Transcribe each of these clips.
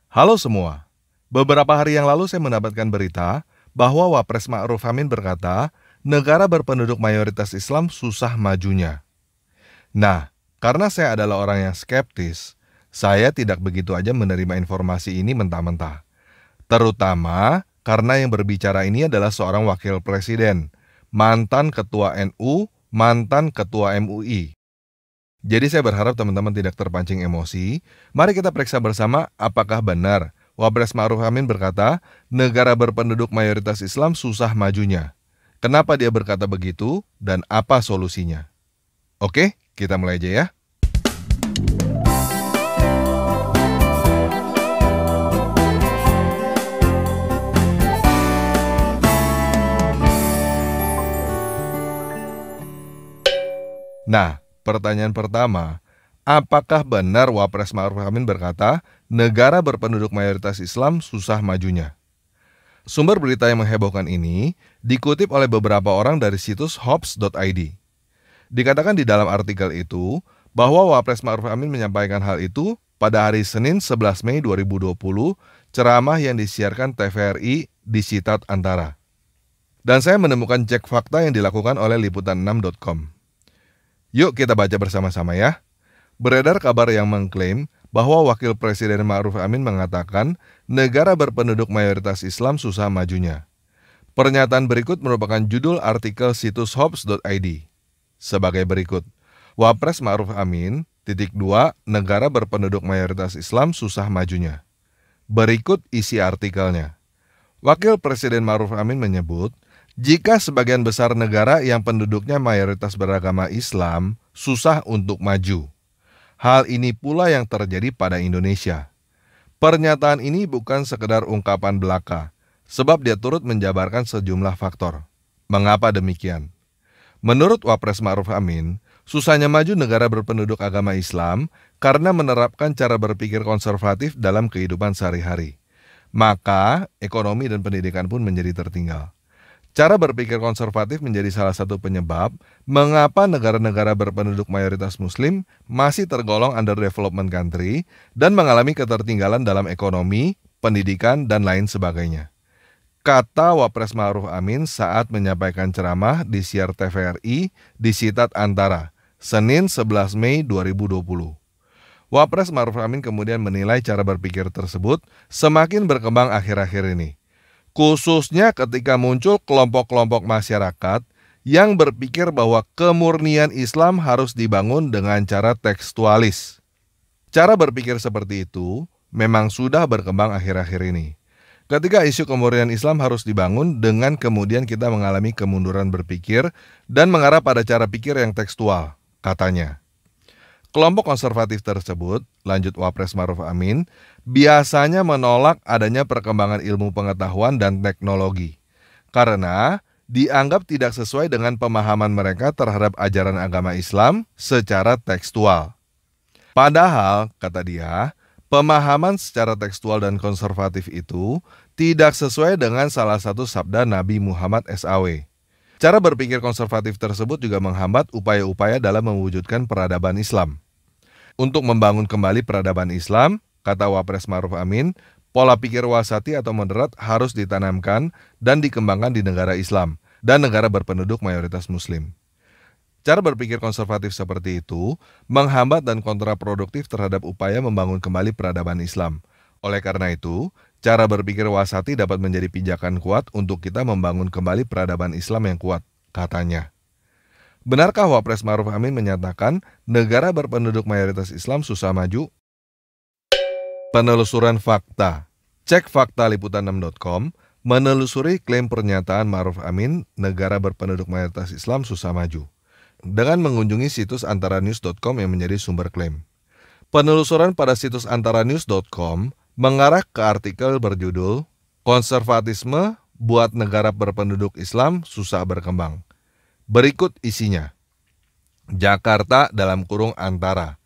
Halo semua, beberapa hari yang lalu saya mendapatkan berita bahwa Wapres Ma'ruf Amin berkata, negara berpenduduk mayoritas Islam susah majunya. Nah, karena saya adalah orang yang skeptis, saya tidak begitu aja menerima informasi ini mentah-mentah. Terutama karena yang berbicara ini adalah seorang wakil presiden, mantan ketua NU, mantan ketua MUI. Jadi saya berharap teman-teman tidak terpancing emosi. Mari kita periksa bersama apakah benar Wapres Ma'ruf Amin berkata, negara berpenduduk mayoritas Islam susah majunya. Kenapa dia berkata begitu dan apa solusinya? Oke, kita mulai aja ya. Nah, pertanyaan pertama, apakah benar Wapres Ma'ruf Amin berkata, negara berpenduduk mayoritas Islam susah majunya? Sumber berita yang menghebohkan ini dikutip oleh beberapa orang dari situs hops.id. Dikatakan di dalam artikel itu bahwa Wapres Ma'ruf Amin menyampaikan hal itu pada hari Senin 11 Mei 2020, ceramah yang disiarkan TVRI di Citat Antara. Dan saya menemukan cek fakta yang dilakukan oleh liputan6.com. Yuk kita baca bersama-sama ya. Beredar kabar yang mengklaim bahwa Wakil Presiden Ma'ruf Amin mengatakan negara berpenduduk mayoritas Islam susah majunya. Pernyataan berikut merupakan judul artikel situs hops.id. Sebagai berikut, Wapres Ma'ruf Amin, negara berpenduduk mayoritas Islam susah majunya. Berikut isi artikelnya. Wakil Presiden Ma'ruf Amin menyebut, jika sebagian besar negara yang penduduknya mayoritas beragama Islam susah untuk maju. Hal ini pula yang terjadi pada Indonesia. Pernyataan ini bukan sekedar ungkapan belaka, sebab dia turut menjabarkan sejumlah faktor. Mengapa demikian? Menurut Wapres Ma'ruf Amin, susahnya maju negara berpenduduk agama Islam karena menerapkan cara berpikir konservatif dalam kehidupan sehari-hari. Maka, ekonomi dan pendidikan pun menjadi tertinggal. Cara berpikir konservatif menjadi salah satu penyebab mengapa negara-negara berpenduduk mayoritas Muslim masih tergolong under development country dan mengalami ketertinggalan dalam ekonomi, pendidikan, dan lain sebagainya. Kata Wapres Ma'ruf Amin saat menyampaikan ceramah di siar TVRI di Citat Antara, Senin 11 Mei 2020. Wapres Ma'ruf Amin kemudian menilai cara berpikir tersebut semakin berkembang akhir-akhir ini. Khususnya ketika muncul kelompok-kelompok masyarakat yang berpikir bahwa kemurnian Islam harus dibangun dengan cara tekstualis. Cara berpikir seperti itu memang sudah berkembang akhir-akhir ini. Ketika isu kemurnian Islam harus dibangun dengan kemudian kita mengalami kemunduran berpikir dan mengarah pada cara pikir yang tekstual, katanya. Kelompok konservatif tersebut, lanjut Wapres Ma'ruf Amin, biasanya menolak adanya perkembangan ilmu pengetahuan dan teknologi karena dianggap tidak sesuai dengan pemahaman mereka terhadap ajaran agama Islam secara tekstual. Padahal, kata dia, pemahaman secara tekstual dan konservatif itu tidak sesuai dengan salah satu sabda Nabi Muhammad SAW. Cara berpikir konservatif tersebut juga menghambat upaya-upaya dalam mewujudkan peradaban Islam. Untuk membangun kembali peradaban Islam, kata Wapres Ma'ruf Amin, pola pikir wasati atau moderat harus ditanamkan dan dikembangkan di negara Islam dan negara berpenduduk mayoritas Muslim. Cara berpikir konservatif seperti itu menghambat dan kontraproduktif terhadap upaya membangun kembali peradaban Islam. Oleh karena itu, cara berpikir wasati dapat menjadi pijakan kuat untuk kita membangun kembali peradaban Islam yang kuat, katanya. Benarkah Wapres Ma'ruf Amin menyatakan negara berpenduduk mayoritas Islam susah maju? Penelusuran fakta. Cek fakta liputan6.com menelusuri klaim pernyataan Ma'ruf Amin negara berpenduduk mayoritas Islam susah maju dengan mengunjungi situs antaranews.com yang menjadi sumber klaim. Penelusuran pada situs antaranews.com mengarah ke artikel berjudul Konservatisme buat negara berpenduduk Islam susah berkembang. Berikut isinya. Jakarta (Antara).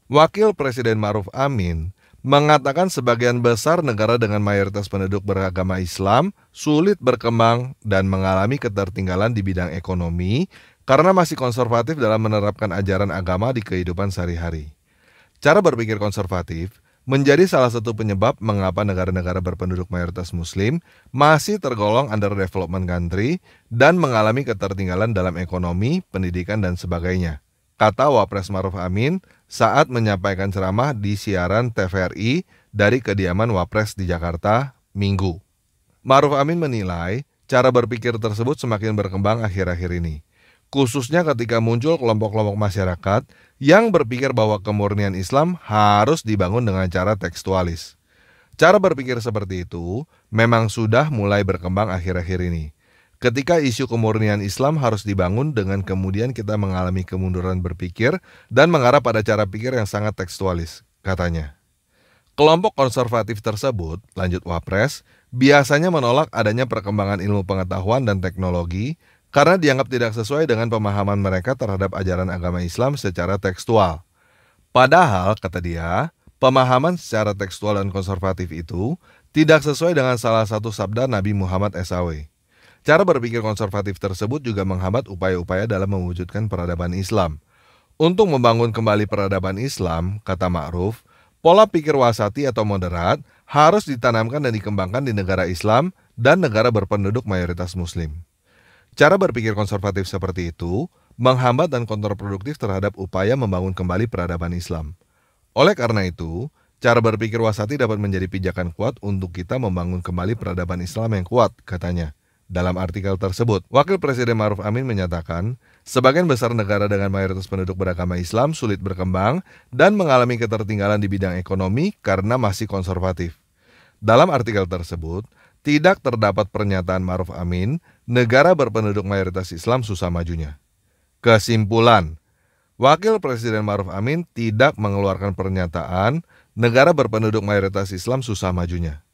Wakil Presiden Ma'ruf Amin mengatakan sebagian besar negara dengan mayoritas penduduk beragama Islam sulit berkembang dan mengalami ketertinggalan di bidang ekonomi karena masih konservatif dalam menerapkan ajaran agama di kehidupan sehari-hari. Cara berpikir konservatif menjadi salah satu penyebab mengapa negara-negara berpenduduk mayoritas Muslim masih tergolong under development country dan mengalami ketertinggalan dalam ekonomi, pendidikan, dan sebagainya, kata Wapres Maruf Amin saat menyampaikan ceramah di siaran TVRI dari kediaman Wapres di Jakarta, Minggu. Maruf Amin menilai cara berpikir tersebut semakin berkembang akhir-akhir ini, khususnya ketika muncul kelompok-kelompok masyarakat yang berpikir bahwa kemurnian Islam harus dibangun dengan cara tekstualis. Cara berpikir seperti itu memang sudah mulai berkembang akhir-akhir ini. Ketika isu kemurnian Islam harus dibangun dengan kemudian kita mengalami kemunduran berpikir dan mengarah pada cara pikir yang sangat tekstualis, katanya. Kelompok konservatif tersebut, lanjut Wapres, biasanya menolak adanya perkembangan ilmu pengetahuan dan teknologi karena dianggap tidak sesuai dengan pemahaman mereka terhadap ajaran agama Islam secara tekstual. Padahal, kata dia, pemahaman secara tekstual dan konservatif itu tidak sesuai dengan salah satu sabda Nabi Muhammad SAW. Cara berpikir konservatif tersebut juga menghambat upaya-upaya dalam mewujudkan peradaban Islam. Untuk membangun kembali peradaban Islam, kata Ma'ruf, pola pikir wasati atau moderat harus ditanamkan dan dikembangkan di negara Islam dan negara berpenduduk mayoritas Muslim. Cara berpikir konservatif seperti itu menghambat dan kontraproduktif terhadap upaya membangun kembali peradaban Islam. Oleh karena itu, cara berpikir wasati dapat menjadi pijakan kuat untuk kita membangun kembali peradaban Islam yang kuat, katanya. Dalam artikel tersebut, Wakil Presiden Maruf Amin menyatakan, sebagian besar negara dengan mayoritas penduduk beragama Islam sulit berkembang dan mengalami ketertinggalan di bidang ekonomi karena masih konservatif. Dalam artikel tersebut, tidak terdapat pernyataan Maruf Amin, negara berpenduduk mayoritas Islam susah majunya. Kesimpulan, Wakil Presiden Maruf Amin tidak mengeluarkan pernyataan, negara berpenduduk mayoritas Islam susah majunya.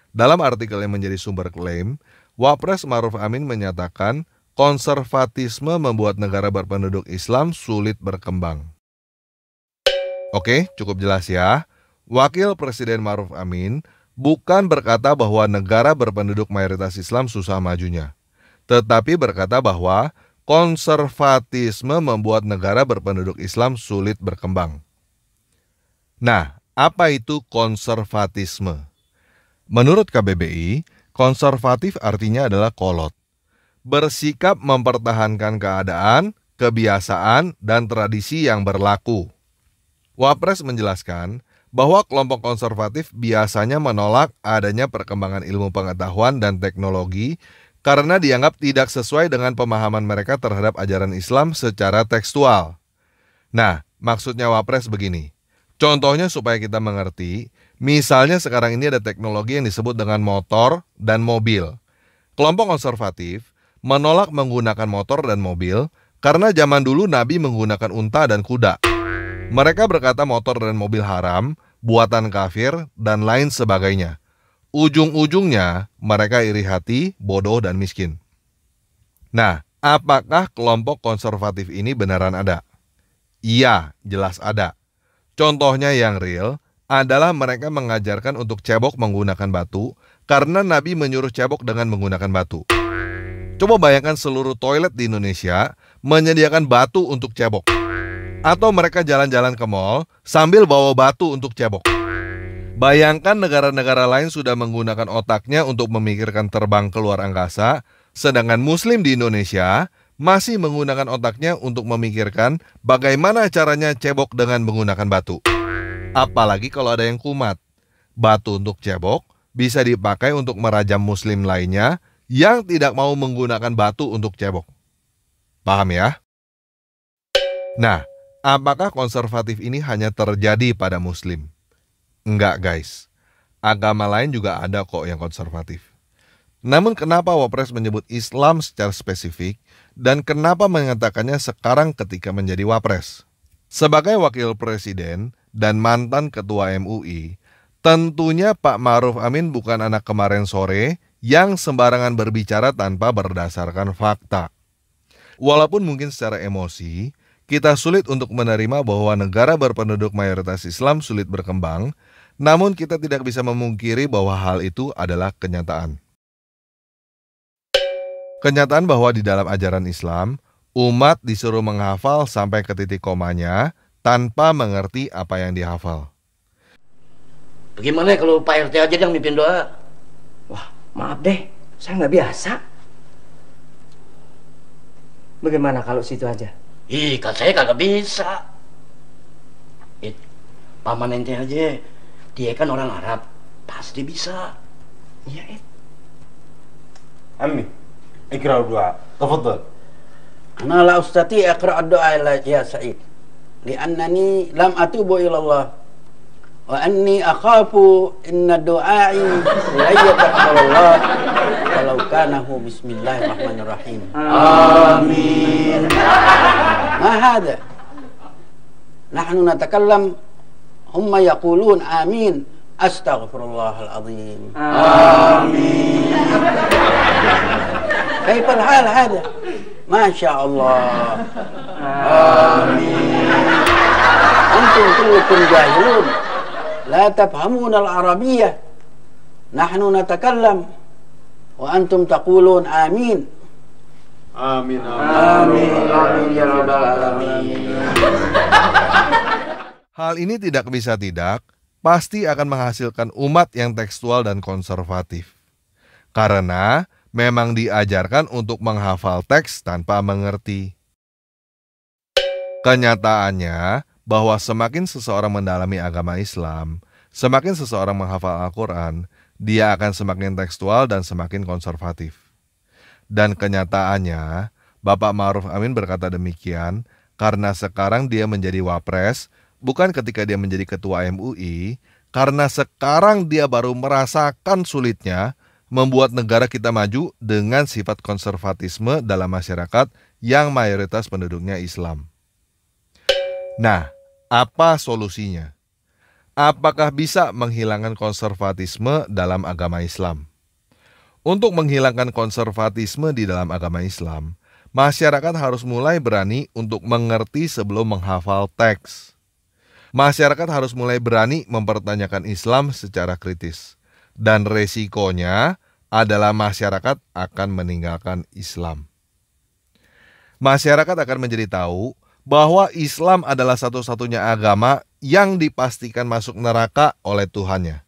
Dalam artikel yang menjadi sumber klaim, Wapres Maruf Amin menyatakan konservatisme membuat negara berpenduduk Islam sulit berkembang. Oke, cukup jelas ya. Wakil Presiden Maruf Amin bukan berkata bahwa negara berpenduduk mayoritas Islam susah majunya, tetapi berkata bahwa konservatisme membuat negara berpenduduk Islam sulit berkembang. Nah, apa itu konservatisme? Menurut KBBI, konservatif artinya adalah kolot, bersikap mempertahankan keadaan, kebiasaan, dan tradisi yang berlaku. Wapres menjelaskan bahwa kelompok konservatif biasanya menolak adanya perkembangan ilmu pengetahuan dan teknologi karena dianggap tidak sesuai dengan pemahaman mereka terhadap ajaran Islam secara tekstual. Nah, maksudnya Wapres begini. Contohnya supaya kita mengerti, misalnya sekarang ini ada teknologi yang disebut dengan motor dan mobil. Kelompok konservatif menolak menggunakan motor dan mobil karena zaman dulu Nabi menggunakan unta dan kuda. Mereka berkata motor dan mobil haram, buatan kafir, dan lain sebagainya. Ujung-ujungnya mereka iri hati, bodoh, dan miskin. Nah, apakah kelompok konservatif ini beneran ada? Iya, jelas ada. Contohnya yang real adalah mereka mengajarkan untuk cebok menggunakan batu karena Nabi menyuruh cebok dengan menggunakan batu. Coba bayangkan seluruh toilet di Indonesia menyediakan batu untuk cebok. Atau mereka jalan-jalan ke mall sambil bawa batu untuk cebok. Bayangkan negara-negara lain sudah menggunakan otaknya untuk memikirkan terbang keluar angkasa, sedangkan Muslim di Indonesia masih menggunakan otaknya untuk memikirkan bagaimana caranya cebok dengan menggunakan batu. Apalagi kalau ada yang kumat. Batu untuk cebok bisa dipakai untuk merajam Muslim lainnya yang tidak mau menggunakan batu untuk cebok. Paham ya? Nah, apakah konservatif ini hanya terjadi pada Muslim? Enggak guys, agama lain juga ada kok yang konservatif. Namun kenapa Wapres menyebut Islam secara spesifik dan kenapa mengatakannya sekarang ketika menjadi Wapres? Sebagai Wakil Presiden dan mantan Ketua MUI, tentunya Pak Maruf Amin bukan anak kemarin sore yang sembarangan berbicara tanpa berdasarkan fakta. Walaupun mungkin secara emosi, kita sulit untuk menerima bahwa negara berpenduduk mayoritas Islam sulit berkembang, namun kita tidak bisa memungkiri bahwa hal itu adalah kenyataan. Kenyataan bahwa di dalam ajaran Islam, umat disuruh menghafal sampai ke titik komanya tanpa mengerti apa yang dihafal. Bagaimana kalau Pak RT aja yang mimpin doa? Wah, maaf deh, saya nggak biasa. Bagaimana kalau situ aja? Ih, kan saya kagak bisa. Paman ente aja, dia kan orang Arab, pasti bisa. Iya, عمي اقرأ الدعاء تفضل. أنا لا أستطيع أقرأ الدعاء يا سعيد لأنني لم أتوب إلى الله وأني أخاف إن دعائي لا يتقبل الله ولو كان هو بسم الله الرحمن الرحيم. آمين. ما هذا؟ نحن نتكلم هم يقولون آمين. أستغفر الله العظيم. آمين. كيف الحال هذا؟ ما شاء الله. آمين. أنتم كلكم جاهلون لا تفهمون العربية. نحن نتكلم وأنتم تقولون آمين. آمين آمين آمين يا رب العالمين. Hal ini tidak bisa tidak, pasti akan menghasilkan umat yang tekstual dan konservatif. Karena memang diajarkan untuk menghafal teks tanpa mengerti. Kenyataannya, bahwa semakin seseorang mendalami agama Islam, semakin seseorang menghafal Al-Quran, dia akan semakin tekstual dan semakin konservatif. Dan kenyataannya, Bapak Ma'ruf Amin berkata demikian, karena sekarang dia menjadi wapres, bukan ketika dia menjadi ketua MUI, karena sekarang dia baru merasakan sulitnya membuat negara kita maju dengan sifat konservatisme dalam masyarakat yang mayoritas penduduknya Islam. Nah, apa solusinya? Apakah bisa menghilangkan konservatisme dalam agama Islam? Untuk menghilangkan konservatisme di dalam agama Islam, masyarakat harus mulai berani untuk mengerti sebelum menghafal teks. Masyarakat harus mulai berani mempertanyakan Islam secara kritis. Dan resikonya adalah masyarakat akan meninggalkan Islam. Masyarakat akan menjadi tahu bahwa Islam adalah satu-satunya agama yang dipastikan masuk neraka oleh Tuhannya.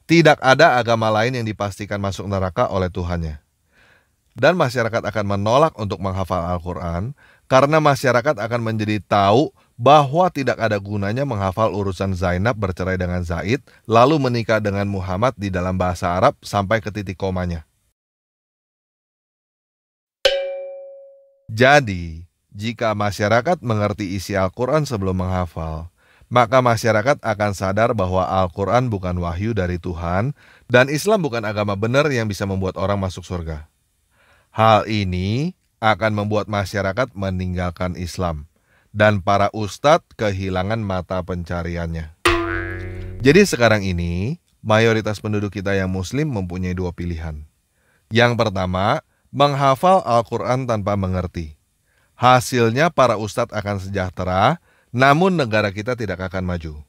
Tidak ada agama lain yang dipastikan masuk neraka oleh Tuhannya. Dan masyarakat akan menolak untuk menghafal Al-Quran karena masyarakat akan menjadi tahu bahwa tidak ada gunanya menghafal urusan Zainab bercerai dengan Zaid lalu menikah dengan Muhammad di dalam bahasa Arab sampai ke titik komanya. Jadi, jika masyarakat mengerti isi Al-Quran sebelum menghafal, maka masyarakat akan sadar bahwa Al-Quran bukan wahyu dari Tuhan dan Islam bukan agama benar yang bisa membuat orang masuk surga. Hal ini akan membuat masyarakat meninggalkan Islam dan para ustadz kehilangan mata pencariannya. Jadi sekarang ini, mayoritas penduduk kita yang muslim mempunyai dua pilihan. Yang pertama, menghafal Al-Quran tanpa mengerti. Hasilnya para ustadz akan sejahtera, namun negara kita tidak akan maju.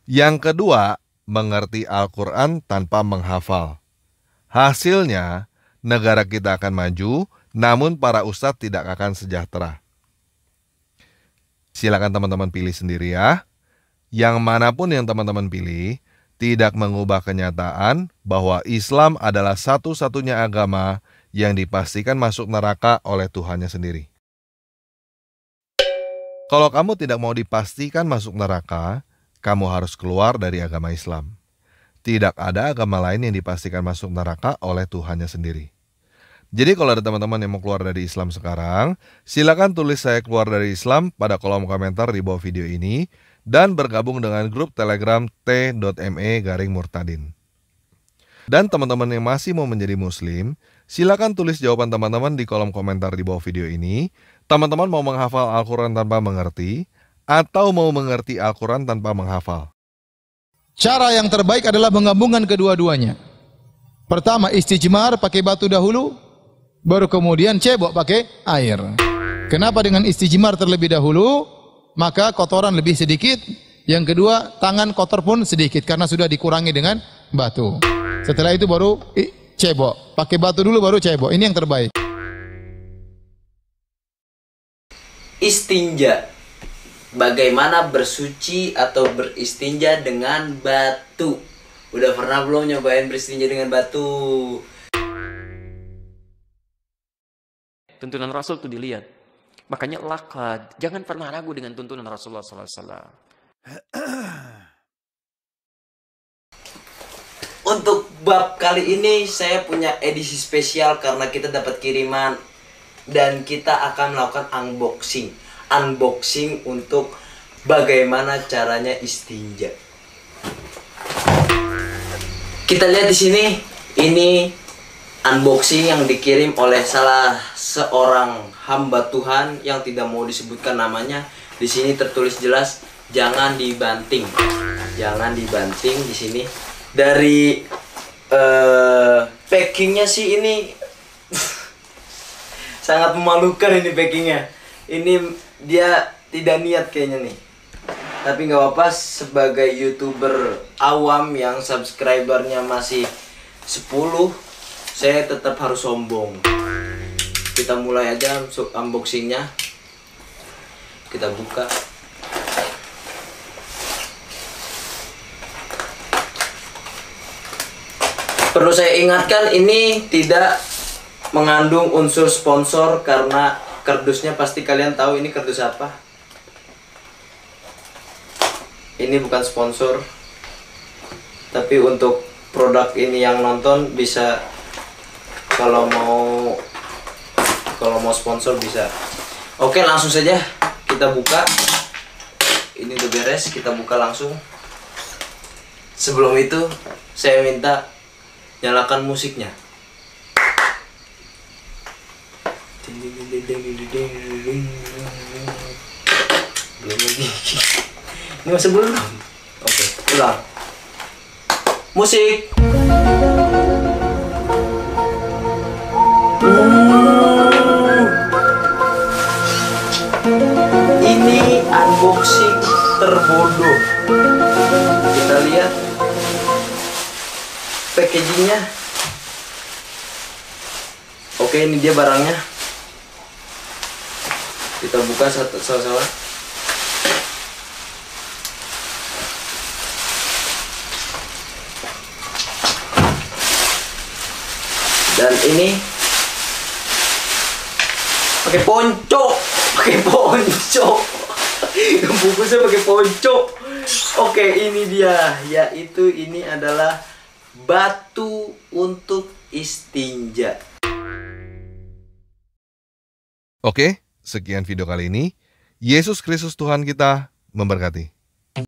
Yang kedua, mengerti Al-Quran tanpa menghafal. Hasilnya, negara kita akan maju, namun para ustadz tidak akan sejahtera. Silakan teman-teman pilih sendiri ya. Yang manapun yang teman-teman pilih, tidak mengubah kenyataan bahwa Islam adalah satu-satunya agama yang dipastikan masuk neraka oleh Tuhannya sendiri. Kalau kamu tidak mau dipastikan masuk neraka, kamu harus keluar dari agama Islam. Tidak ada agama lain yang dipastikan masuk neraka oleh Tuhannya sendiri. Jadi kalau ada teman-teman yang mau keluar dari Islam sekarang, silakan tulis saya keluar dari Islam pada kolom komentar di bawah video ini dan bergabung dengan grup Telegram t.me/murtadin. Dan teman-teman yang masih mau menjadi muslim, silakan tulis jawaban teman-teman di kolom komentar di bawah video ini. Teman-teman mau menghafal Al-Quran tanpa mengerti atau mau mengerti Al-Quran tanpa menghafal? Cara yang terbaik adalah menggabungkan kedua-duanya. Pertama istijmar pakai batu dahulu, baru kemudian cebok pakai air. Kenapa dengan istijmar terlebih dahulu? Maka kotoran lebih sedikit. Yang kedua, tangan kotor pun sedikit karena sudah dikurangi dengan batu. Setelah itu baru cebok. Pakai batu dulu baru cebok. Ini yang terbaik. Istinja. bagaimana bersuci atau beristinja dengan batu. Udah pernah belum nyobain beristinja dengan batu? Tuntunan Rasul itu dilihat. Makanya lakad, jangan pernah ragu dengan tuntunan Rasulullah SAW. Untuk bab kali ini saya punya edisi spesial karena kita dapat kiriman dan kita akan melakukan unboxing untuk bagaimana caranya istinja. Kita lihat di sini, ini unboxing yang dikirim oleh salah seorang hamba Tuhan yang tidak mau disebutkan namanya. Di sini tertulis jelas, jangan dibanting. Jangan dibanting di sini. Dari packingnya sih ini sangat memalukan ini packingnya. Ini dia tidak niat kayaknya nih. Tapi nggak apa-apa, sebagai YouTuber awam yang subscribernya masih 10, saya tetap harus sombong. Kita mulai aja unboxingnya. Kita buka. Perlu saya ingatkan, ini tidak mengandung unsur sponsor karena kardusnya pasti kalian tahu ini kardus apa. Ini bukan sponsor. Tapi untuk produk ini yang nonton bisa, kalau mau sponsor bisa. Oke, langsung saja kita buka. Ini udah beres, kita buka langsung. Sebelum itu saya minta nyalakan musiknya. Belum lagi. Ini masih belum. Oke, ulang. Musik. Ini unboxing terbodoh. Kita lihat packagingnya. Oke, ini dia barangnya. Kita buka sama-sama. Dan ini pakai ponco. Bungkusnya pakai ponco. Oke, ini dia, yaitu ini adalah batu untuk istinja. Oke, sekian video kali ini. Yesus Kristus Tuhan kita memberkati.